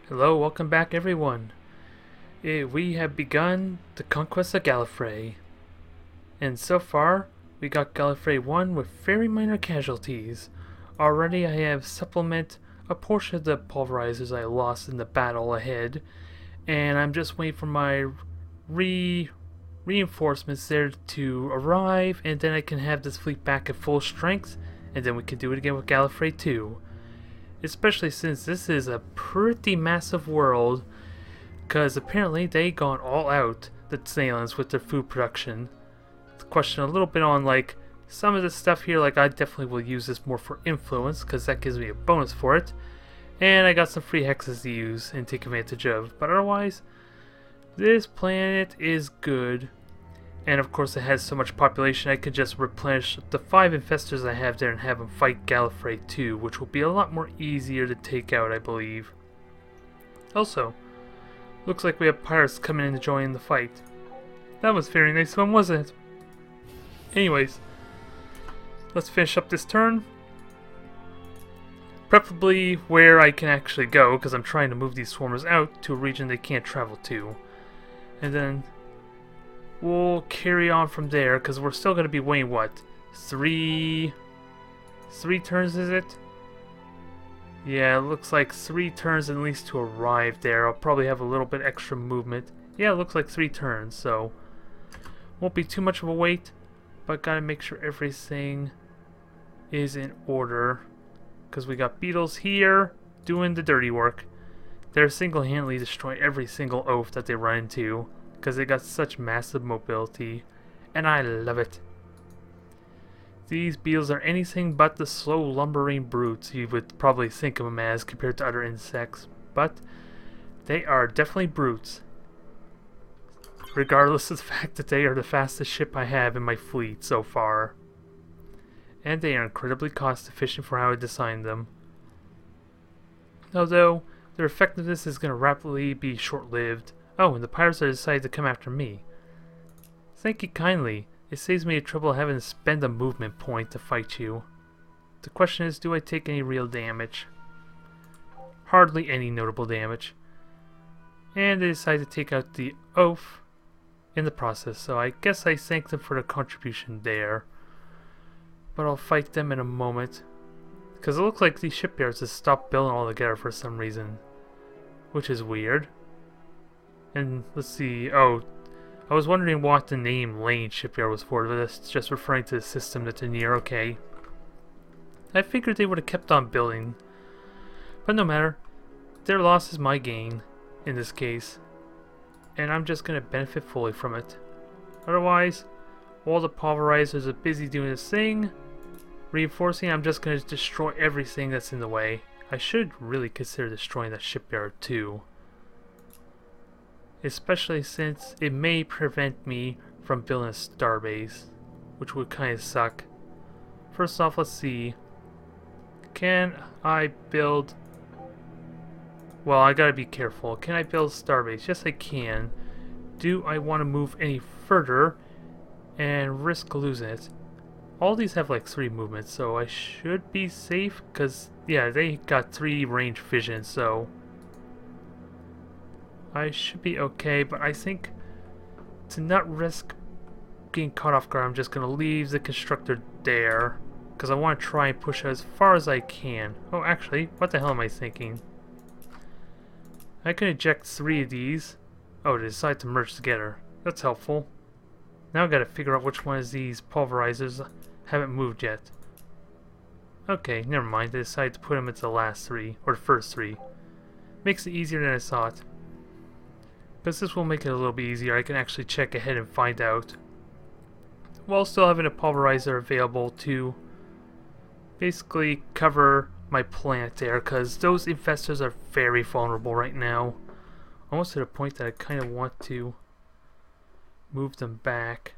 Hello, welcome back everyone. We have begun the conquest of Gallifrey. And so far, we got Gallifrey I with very minor casualties. Already I have supplement a portion of the pulverizers I lost in the battle ahead. And I'm just waiting for my reinforcements there to arrive. And then I can have this fleet back at full strength. And then we can do it again with Gallifrey II. Especially since this is a pretty massive world, because apparently they gone all out, the Salons, with their food production. To question a little bit on like some of the stuff here, like I definitely will use this more for influence, because that gives me a bonus for it. And I got some free hexes to use and take advantage of, but otherwise, this planet is good. And of course it has so much population I could just replenish the 5 infestors I have there and have them fight Gallifrey II, which will be a lot more easier to take out, I believe. Also, looks like we have pirates coming in to join the fight. That was very nice one, wasn't it? Anyways, let's finish up this turn. Preferably where I can actually go, because I'm trying to move these swarmers out to a region they can't travel to. And then we'll carry on from there, because we're still going to be waiting, what? Three turns, is it? Yeah, it looks like 3 turns at least to arrive there. I'll probably have a little bit extra movement. Yeah, it looks like 3 turns, so won't be too much of a wait, but gotta make sure everything is in order, because we got beetles here doing the dirty work. They're single-handedly destroying every single oaf that they run into, because they got such massive mobility, and I love it. These beetles are anything but the slow lumbering brutes you would probably think of them as compared to other insects, but they are definitely brutes, regardless of the fact that they are the fastest ship I have in my fleet so far. And they are incredibly cost efficient for how I designed them. Although, their effectiveness is going to rapidly be short-lived. Oh, and the pirates have decided to come after me. Thank you kindly. It saves me the trouble of having to spend a movement point to fight you. The question is, do I take any real damage? Hardly any notable damage. And they decide to take out the oaf in the process, so I guess I thank them for their contribution there. But I'll fight them in a moment, because it looks like these shipyards have stopped building altogether for some reason, which is weird. And let's see, oh, I was wondering what the name Lane Shipyard was for, but that's just referring to the system that's in here, okay. I figured they would have kept on building, but no matter. Their loss is my gain, in this case, and I'm just going to benefit fully from it. Otherwise, while the pulverizers are busy doing this thing, reinforcing, I'm just going to destroy everything that's in the way. I should really consider destroying that shipyard too. Especially since it may prevent me from building a starbase, which would kind of suck. First off, let's see. Can I build... Well, I gotta be careful. Can I build a starbase? Yes, I can. Do I want to move any further and risk losing it? All these have like 3 movements, so I should be safe, because, yeah, they got 3 range vision, so I should be okay, but I think to not risk getting caught off guard, I'm just going to leave the constructor there, because I want to try and push as far as I can. Oh, actually, what the hell am I thinking? I can eject 3 of these. Oh, they decide to merge together. That's helpful. Now I've got to figure out which one of these pulverizers haven't moved yet. Okay, never mind. They decided to put them into the last 3, or the first 3. Makes it easier than I thought. Because this will make it a little bit easier. I can actually check ahead and find out, while still having a pulverizer available to basically cover my planet there, because those infestors are very vulnerable right now. Almost to the point that I kind of want to move them back.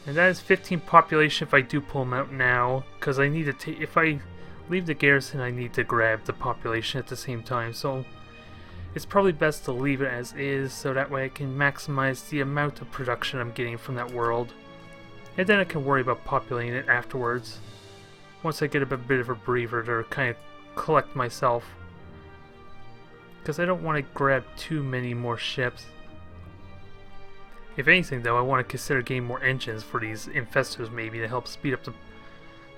And that is 15 population if I do pull them out now, because I need to take, if I leave the garrison, I need to grab the population at the same time, so it's probably best to leave it as is, so that way I can maximize the amount of production I'm getting from that world. And then I can worry about populating it afterwards, once I get a bit of a breather to kind of collect myself. Because I don't want to grab too many more ships. If anything, though, I want to consider getting more engines for these infestors, maybe, to help speed up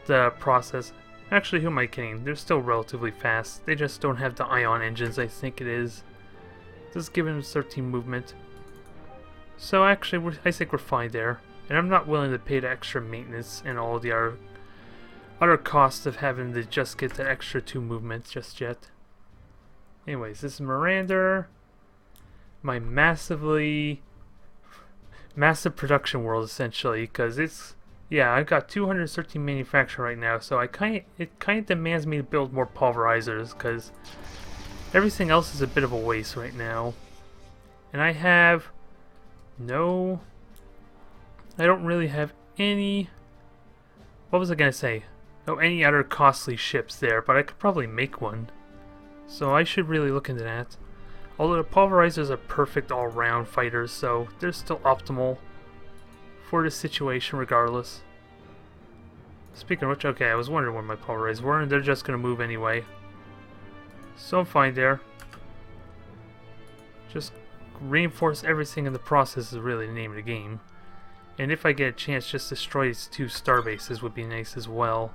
the process. Actually, who am I kidding? They're still relatively fast. They just don't have the ion engines, I think it is. Just giving them 13 movement. So actually, I think we're fine there. And I'm not willing to pay the extra maintenance and all the other costs of having to just get the extra 2 movement just yet. Anyways, this is Miranda. My massive production world, essentially, because it's... Yeah, I've got 213 manufacturing right now, so it kind of demands me to build more pulverizers, because everything else is a bit of a waste right now. And I have no... I don't really have any... What was I going to say? No, any other costly ships there, but I could probably make one. So I should really look into that. Although the pulverizers are perfect all-round fighters, so they're still optimal for the situation regardless. Speaking of which, okay, I was wondering where my pulverizers were, and they're just going to move anyway. So I'm fine there. Just reinforce everything in the process is really the name of the game. And if I get a chance, just destroy these 2 starbases would be nice as well.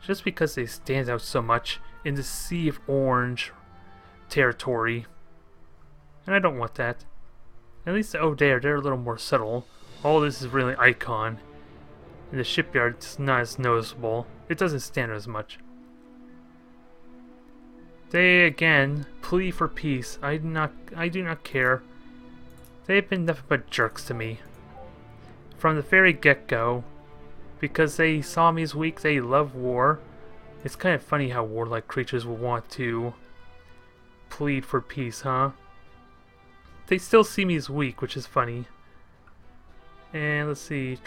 Just because they stand out so much in the Sea of Orange territory. And I don't want that. At least they're a little more subtle. All this is really Icon. In the shipyard, it's not as noticeable. It doesn't stand out as much. They again plea for peace. I do not care. They have been nothing but jerks to me. From the very get-go. Because they saw me as weak, they love war. It's kind of funny how warlike creatures will want to plead for peace, huh? They still see me as weak, which is funny. And let's see,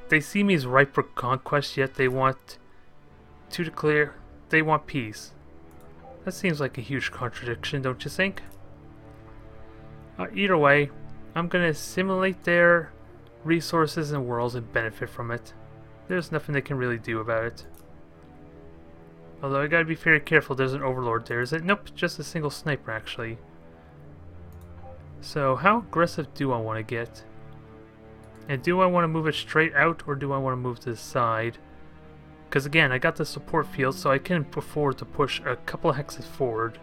they see me as ripe for conquest, yet they want to declare they want peace. That seems like a huge contradiction, don't you think? Either way, I'm gonna assimilate their resources and worlds and benefit from it. There's nothing they can really do about it. Although I gotta be very careful, there's an overlord there. Is it? Nope, just a single sniper actually. So how aggressive do I want to get? And do I want to move it straight out or do I want to move to the side? Because again, I got the support field so I can afford to push a couple of hexes forward.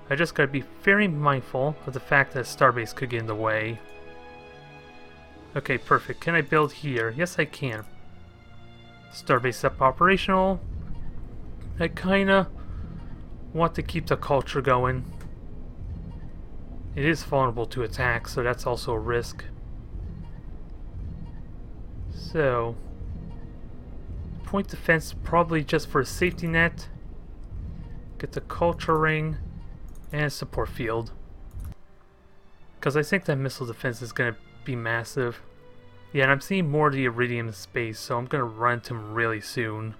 I just gotta be very mindful of the fact that a starbase could get in the way. Okay, perfect. Can I build here? Yes, I can. Starbase up operational. I kinda want to keep the culture going. It is vulnerable to attack, so that's also a risk. So, point defense probably just for a safety net. Get the culture ring and a support field. Because I think that missile defense is going to be massive. Yeah, and I'm seeing more of the Iridium in space, so I'm going to run to them really soon.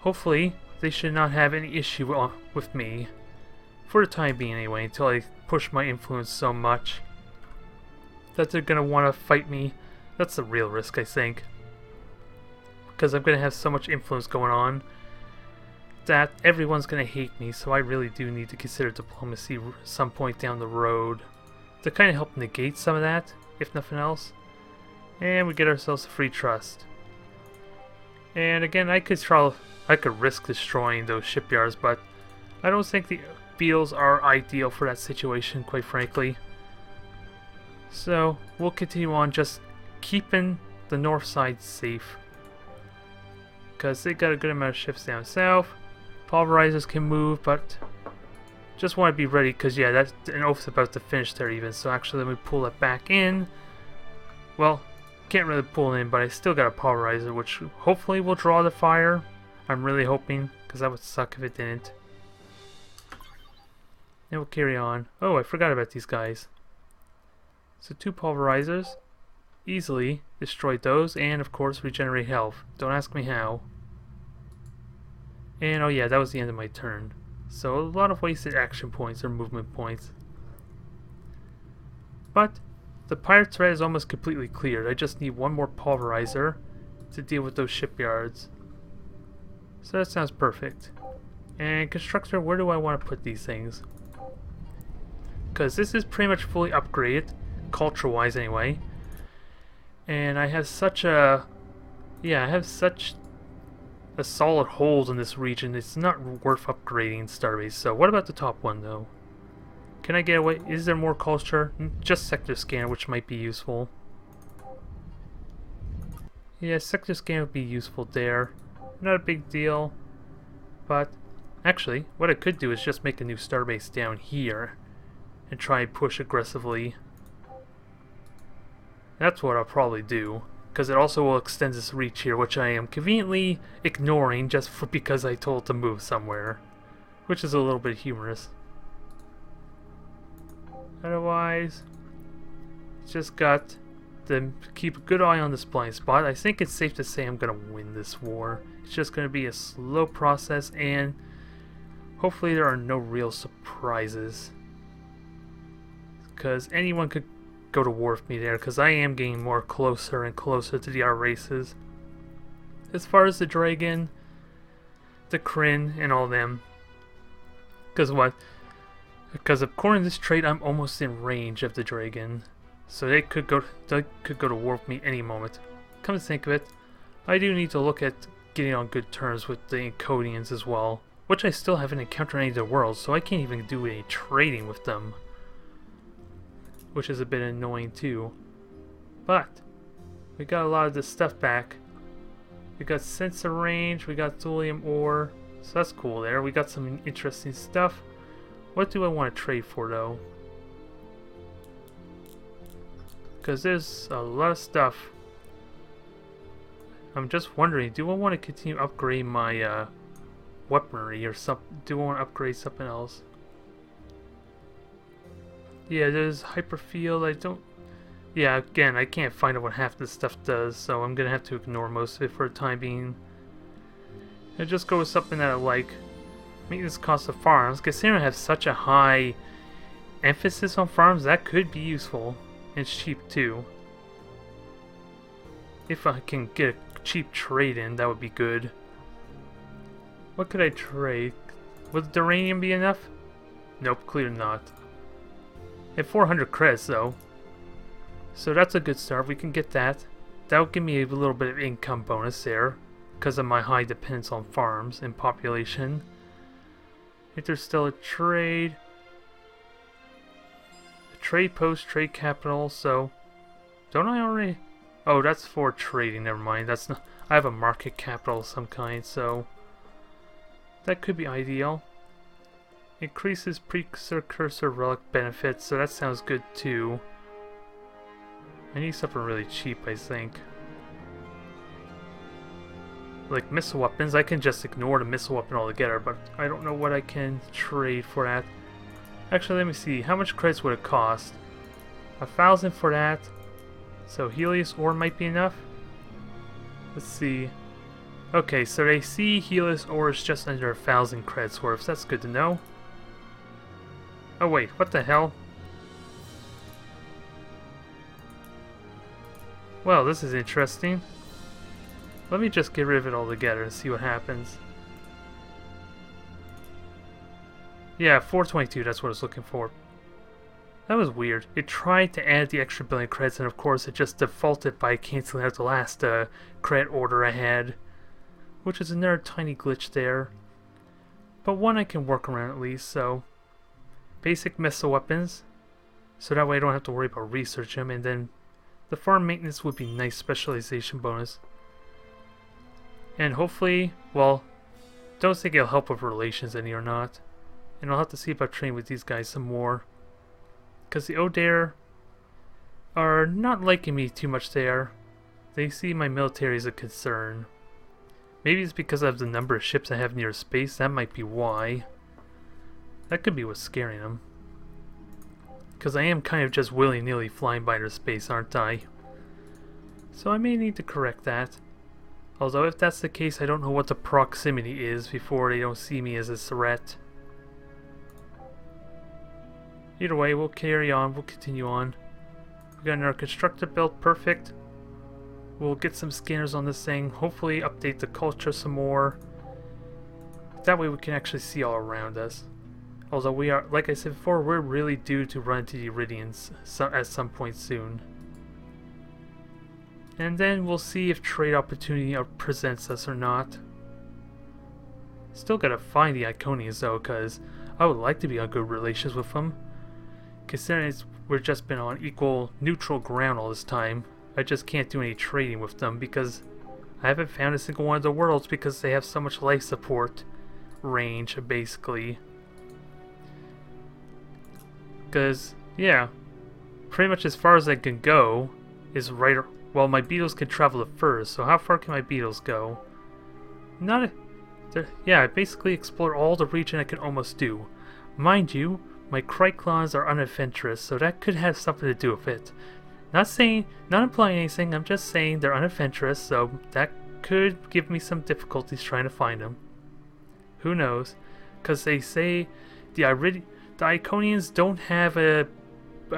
Hopefully, they should not have any issue with me. For the time being anyway, until I push my influence so much that they're going to want to fight me. That's the real risk, I think. Because I'm going to have so much influence going on that everyone's going to hate me, so I really do need to consider diplomacy some point down the road to kind of help negate some of that, if nothing else. And we get ourselves a free trust. And again, I could risk destroying those shipyards, but I don't think the beetles are ideal for that situation, quite frankly. So we'll continue on just keeping the north side safe. Because they got a good amount of ships down south. Pulverizers can move, but just want to be ready because, yeah, that's an oath's about to finish there even. So actually, let me pull it back in. Well, can't really pull it in, but I still got a pulverizer, which hopefully will draw the fire. I'm really hoping, because that would suck if it didn't. And we'll carry on. Oh, I forgot about these guys. So 2 pulverizers. Easily destroyed those, and of course regenerate health. Don't ask me how. And oh yeah, that was the end of my turn. So a lot of wasted action points or movement points. But the pirate threat is almost completely cleared. I just need one more pulverizer to deal with those shipyards. So that sounds perfect. And constructor, where do I want to put these things? Because this is pretty much fully upgraded, culture-wise anyway. And I have such a... yeah, I have such a solid hold in this region, it's not worth upgrading Starbase. So what about the top one, though? Can I get away? Is there more culture? Just sector scanner, which might be useful. Yeah, sector scanner would be useful there. Not a big deal. But, actually, what I could do is just make a new starbase down here. And try and push aggressively. That's what I'll probably do. Because it also will extend this reach here, which I am conveniently ignoring just because I told it to move somewhere. Which is a little bit humorous. Otherwise, just got to keep a good eye on this blind spot. I think it's safe to say I'm going to win this war. It's just going to be a slow process, and hopefully there are no real surprises. Because anyone could go to war with me there, because I am getting more closer and closer to the R races. As far as the Dragon, the Kryn, and all them. Because what? Because according to this trait, I'm almost in range of the Dragon. So they could go to war with me any moment. Come to think of it, I do need to look at getting on good terms with the Encodians as well. Which I still haven't encountered any of their worlds, so I can't even do any trading with them. Which is a bit annoying too. But we got a lot of this stuff back. We got sensor range, we got thulium ore, so that's cool there. We got some interesting stuff. What do I want to trade for though? Because there's a lot of stuff. I'm just wondering, do I want to continue upgrading my weaponry or something? Do I want to upgrade something else? Yeah, there's hyperfield. I don't... yeah, again, I can't find out what half this stuff does, so I'm gonna have to ignore most of it for the time being. I'll just go with something that I like. Maintenance cost of farms. Considering I have such a high emphasis on farms, that could be useful. And it's cheap too. If I can get a cheap trade in, that would be good. What could I trade? Would Duranium be enough? Nope, clearly not. At 400 credits though. So that's a good start. We can get that. That'll give me a little bit of income bonus there. Because of my high dependence on farms and population. If there's still a trade. A trade post, trade capital, so... don't I already... oh, that's for trading, never mind. That's not... I have a market capital of some kind, so... that could be ideal. Increases precursor relic benefits, so that sounds good too. I need something really cheap, I think. Like missile weapons, I can just ignore the missile weapon altogether, but I don't know what I can trade for that. Actually, let me see. How much credits would it cost? 1,000 for that. So Helios ore might be enough. Let's see. Okay, so they see Helios ore is just under 1,000 credits worth. That's good to know. Oh wait, what the hell? Well, this is interesting. Let me just get rid of it altogether and see what happens. Yeah, 422, that's what I was looking for. That was weird. It tried to add the extra billion credits, and of course it just defaulted by canceling out the last credit order I had. Which is another tiny glitch there. But one I can work around at least, so... basic missile weapons. So that way I don't have to worry about researching them, and then... the farm maintenance would be nice specialization bonus. And hopefully, well, don't think it'll help with relations any or not. And I'll have to see if I train with these guys some more. Because the Odair are not liking me too much there. They see my military as a concern. Maybe it's because of the number of ships I have near space, that might be why. That could be what's scaring them. Because I am kind of just willy-nilly flying by their space, aren't I? So I may need to correct that. Although if that's the case, I don't know what the proximity is before they don't see me as a threat. Either way, we'll carry on, we'll continue on. We got our constructor built, perfect. We'll get some scanners on this thing, hopefully update the culture some more. that way we can actually see all around us. Although we are, like I said before, we're really due to run into the Iridians at some point soon. And then we'll see if trade opportunity presents us or not. Still gotta find the Iconians though, because I would like to be on good relations with them. Considering we've just been on equal neutral ground all this time, I just can't do any trading with them because I haven't found a single one of the worlds because they have so much life support range, basically. Because, yeah, pretty much as far as I can go is right. Well, my beetles can travel the furthest, so how far can my beetles go? Yeah, I basically explored all the region I can almost do. Mind you, my Kry'klons are unadventurous, so that could have something to do with it. Not implying anything, I'm just saying they're unadventurous, so that could give me some difficulties trying to find them. Who knows? Because they say the Iconians don't have a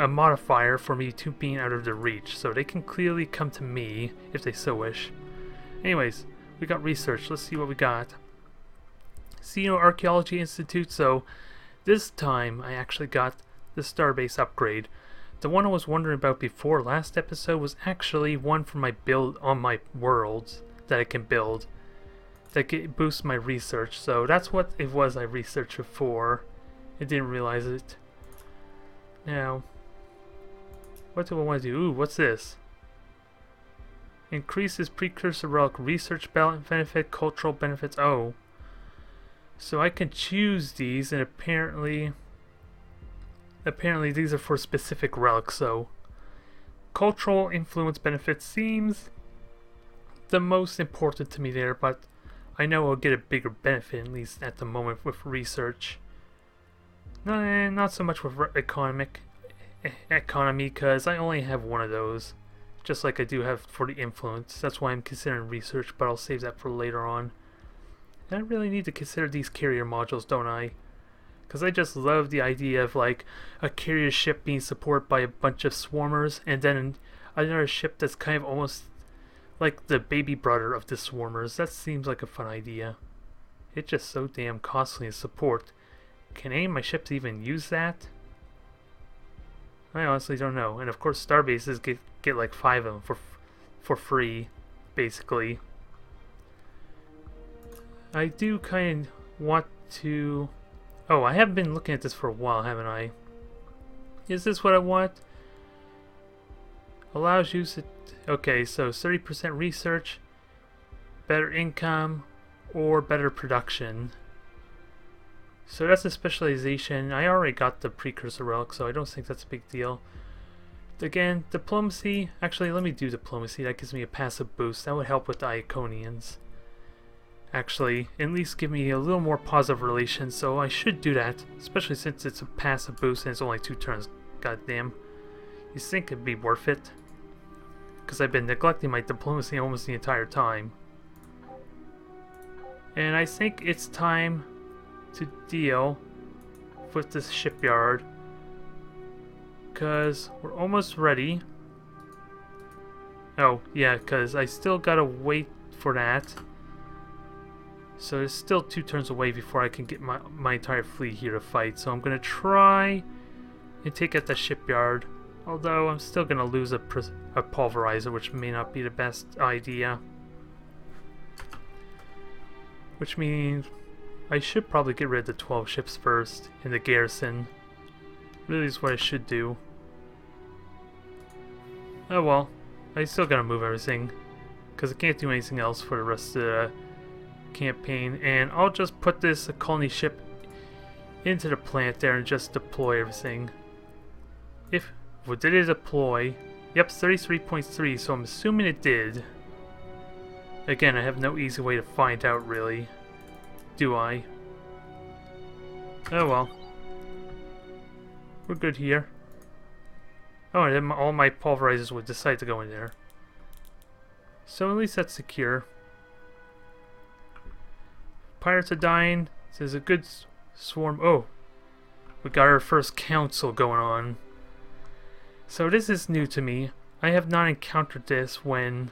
modifier for me to being out of their reach, so they can clearly come to me if they so wish. Anyways, we got research. Let's see what we got. Archaeology Institute, so this time I actually got the Starbase upgrade. The one I was wondering about before last episode was actually one for my build on my worlds that I can build that boosts my research, so that's what it was I researched before. I didn't realize it. Now, what do I want to do? Ooh, what's this? Increases precursor relic research benefit, cultural benefits. Oh. So I can choose these, and apparently these are for specific relics, so cultural influence benefit seems the most important to me there, but I know I'll get a bigger benefit, at least at the moment, with research. Not so much with economy, because I only have one of those, just like I do have for the influence. That's why I'm considering research, but I'll save that for later on. And I really need to consider these carrier modules, don't I? Because I just love the idea of like a carrier ship being supported by a bunch of swarmers, and then another ship that's kind of almost like the baby brother of the swarmers. That seems like a fun idea. It's just so damn costly to support. Can any of my ships even use that? I honestly don't know. And of course, starbases get like 5 of them for free, basically. I do kind of want to. Oh, I have been looking at this for a while, haven't I? Is this what I want? Allows use it. Okay, so 30% research, better income, or better production. So that's a specialization. I already got the precursor relic, so I don't think that's a big deal. Again, diplomacy. Actually, let me do diplomacy. That gives me a passive boost. That would help with the Iconians. Actually, at least give me a little more positive relations, so I should do that. Especially since it's a passive boost and it's only 2 turns. Goddamn. You think it'd be worth it? Because I've been neglecting my diplomacy almost the entire time. And I think it's time to deal with this shipyard, because we're almost ready. Oh yeah, because I still gotta wait for that, so it's still 2 turns away before I can get my entire fleet here to fight. So I'm gonna try and take out the shipyard, although I'm still gonna lose a pulverizer, which may not be the best idea, which means I should probably get rid of the 12 ships first in the garrison. Really is what I should do. Oh well, I still gotta move everything, because I can't do anything else for the rest of the campaign. And I'll just put this colony ship into the plant there and just deploy everything. Did it deploy? Yep, 33.3, so I'm assuming it did. Again, I have no easy way to find out, really. Do I? Oh well. We're good here. Oh, and then all my pulverizers would decide to go in there. So at least that's secure. Pirates are dying. There's a good swarm. Oh, we got our first council going on. So this is new to me. I have not encountered this when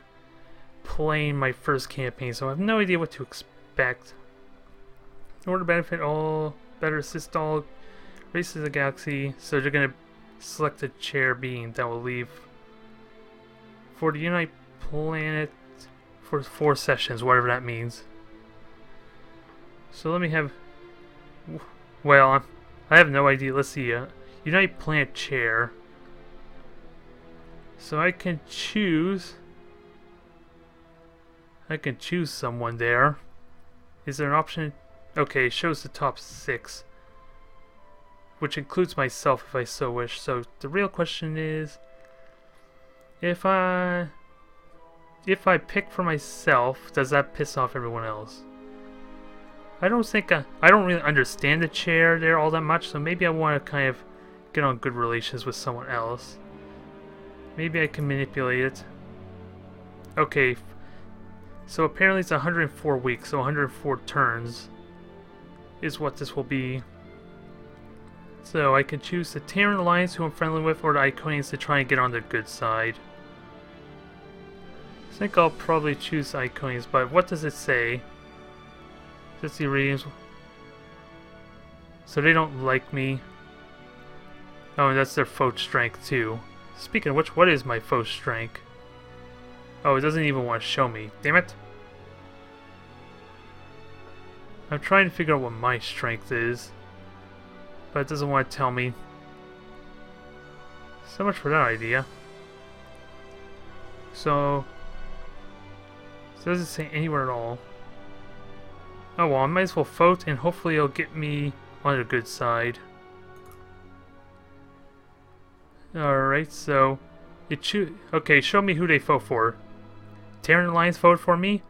playing my first campaign, so I have no idea what to expect. In order to benefit all, better assist all races of the galaxy, so they're gonna select a chair being that will leave for the Unite planet for 4 sessions, whatever that means. So let me have, well, I have no idea. Let's see, Unite planet chair. So I can choose someone there. Is there an option? Okay, it shows the top 6, which includes myself if I so wish. So the real question is, if I pick for myself, does that piss off everyone else? I don't think I don't really understand the chair there all that much, so maybe I want to kind of get on good relations with someone else. Maybe I can manipulate it. Okay, so apparently it's 104 weeks, so 104 turns is what this will be. So I can choose the Terran Alliance, who I'm friendly with, or the Iconians to try and get on their good side. I think I'll probably choose Iconians, but what does it say? Just the readings. So they don't like me. Oh, and that's their faux strength too. Speaking of which, what is my faux strength? Oh, it doesn't even want to show me. Damn it. I'm trying to figure out what my strength is, but it doesn't want to tell me. So much for that idea. So it doesn't say anywhere at all. Oh well, I might as well vote, and hopefully it'll get me on the good side. Alright, so okay, show me who they vote for. Terran Alliance voted for me.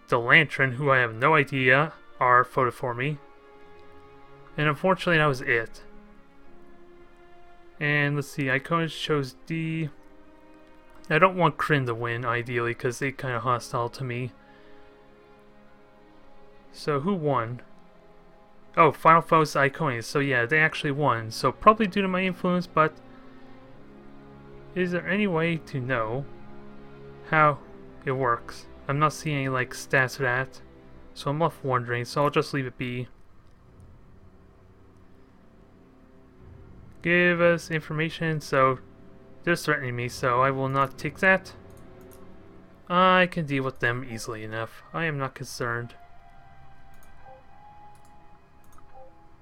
The Lantern, who I have no idea are, voted for me. And unfortunately that was it. And let's see, Iconians chose D. I don't want Kryn to win, ideally, because they're kind of hostile to me. So who won? Oh, Final Foes Iconians. So yeah, they actually won. So probably due to my influence, but is there any way to know how it works? I'm not seeing any like stats for that, so I'm left wondering, so I'll just leave it be. Give us information, so they're threatening me, so I will not take that. I can deal with them easily enough. I am not concerned.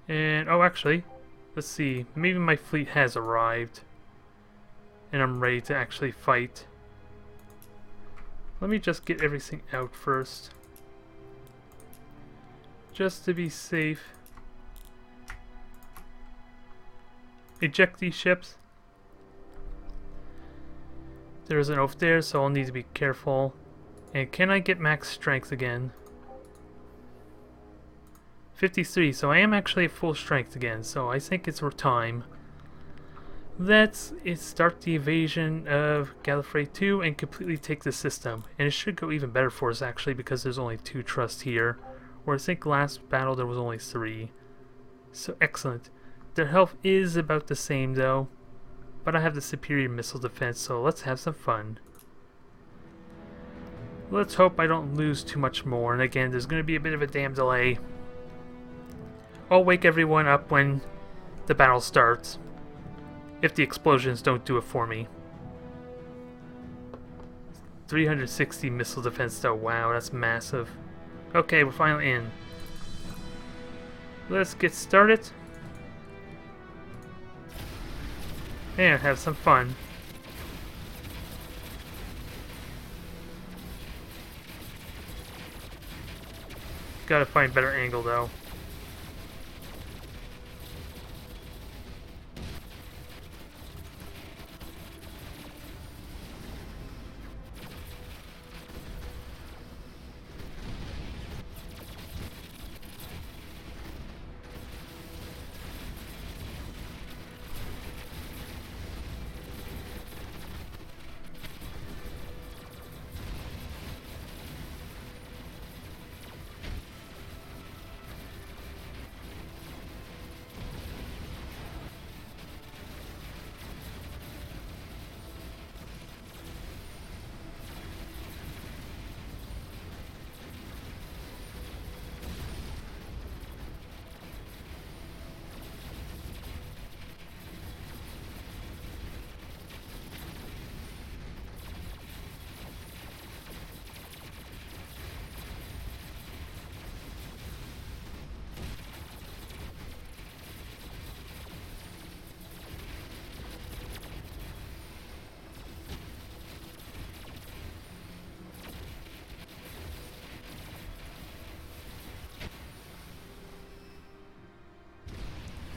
And, oh actually, let's see, maybe my fleet has arrived. And I'm ready to actually fight. Let me just get everything out first. Just to be safe. Eject these ships. There's an oath there, so I'll need to be careful. And can I get max strength again? 53, so I am actually at full strength again, so I think it's time. Let's start the invasion of Gallifrey II and completely take the system. And it should go even better for us actually, because there's only 2 trusts here. Where I think last battle there was only 3. So excellent. Their health is about the same though, but I have the superior missile defense, so let's have some fun. Let's hope I don't lose too much more, and again, there's going to be a bit of a damn delay. I'll wake everyone up when the battle starts, if the explosions don't do it for me. 360 missile defense though, wow, that's massive. Okay, we're finally in. Let's get started. And have some fun. Gotta find better angle though.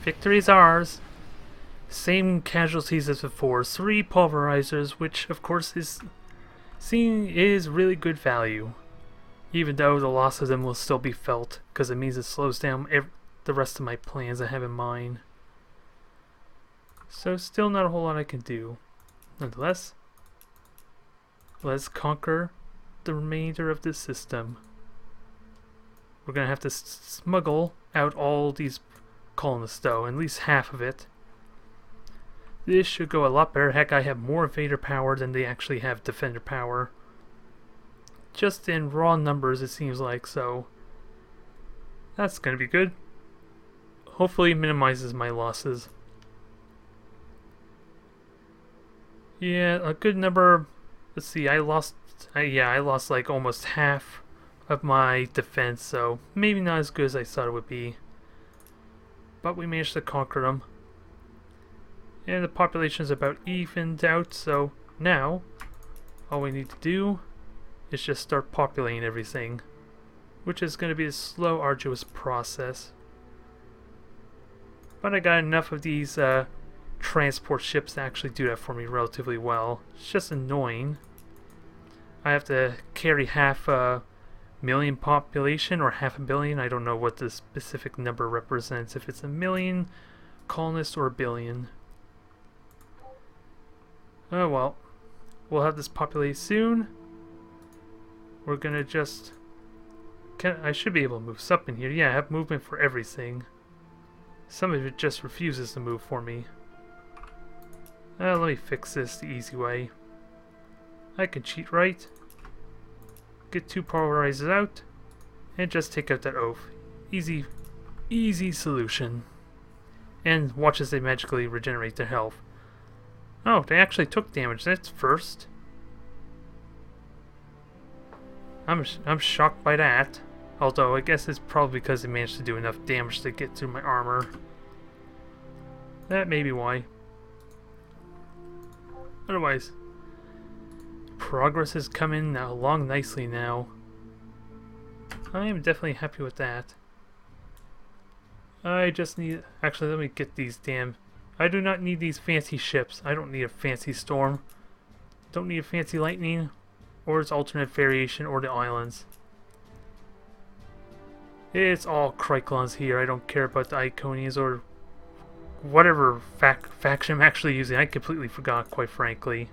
Victory's ours. Same casualties as before. 3 pulverizers, which of course is really good value. Even though the loss of them will still be felt, because it means it slows down the rest of my plans I have in mind. So still not a whole lot I can do. Nonetheless, let's conquer the remainder of this system. We're going to have to smuggle out all these colonists though, at least half of it. This should go a lot better. Heck, I have more invader power than they actually have defender power. Just in raw numbers it seems like, so that's going to be good. Hopefully it minimizes my losses. Yeah, a good number. Let's see, I lost like almost half of my defense, so maybe not as good as I thought it would be. But we managed to conquer them. And the population is about evened out, so now all we need to do is just start populating everything, which is going to be a slow, arduous process. But I got enough of these transport ships to actually do that for me relatively well. It's just annoying. I have to carry half a million population or half a billion. I don't know what the specific number represents, if it's a million colonists or a billion. Oh well, we'll have this populated soon. We're gonna just... I should be able to move stuff in here. Yeah, I have movement for everything. Some of it just refuses to move for me. Let me fix this the easy way. I can cheat, right? Get 2 pulverizers out, and just take out that oath. Easy solution. And watch as they magically regenerate their health. Oh, they actually took damage. That's first. I'm shocked by that. Although I guess it's probably because they managed to do enough damage to get through my armor. That may be why. Otherwise, progress is coming along nicely now. I am definitely happy with that. I just need... Actually, let me get these damn... I do not need these fancy ships. I don't need a fancy storm. Don't need a fancy lightning, or its alternate variation, or the islands. It's all Kry'klons here. I don't care about the Iconians or whatever faction I'm actually using. I completely forgot, quite frankly.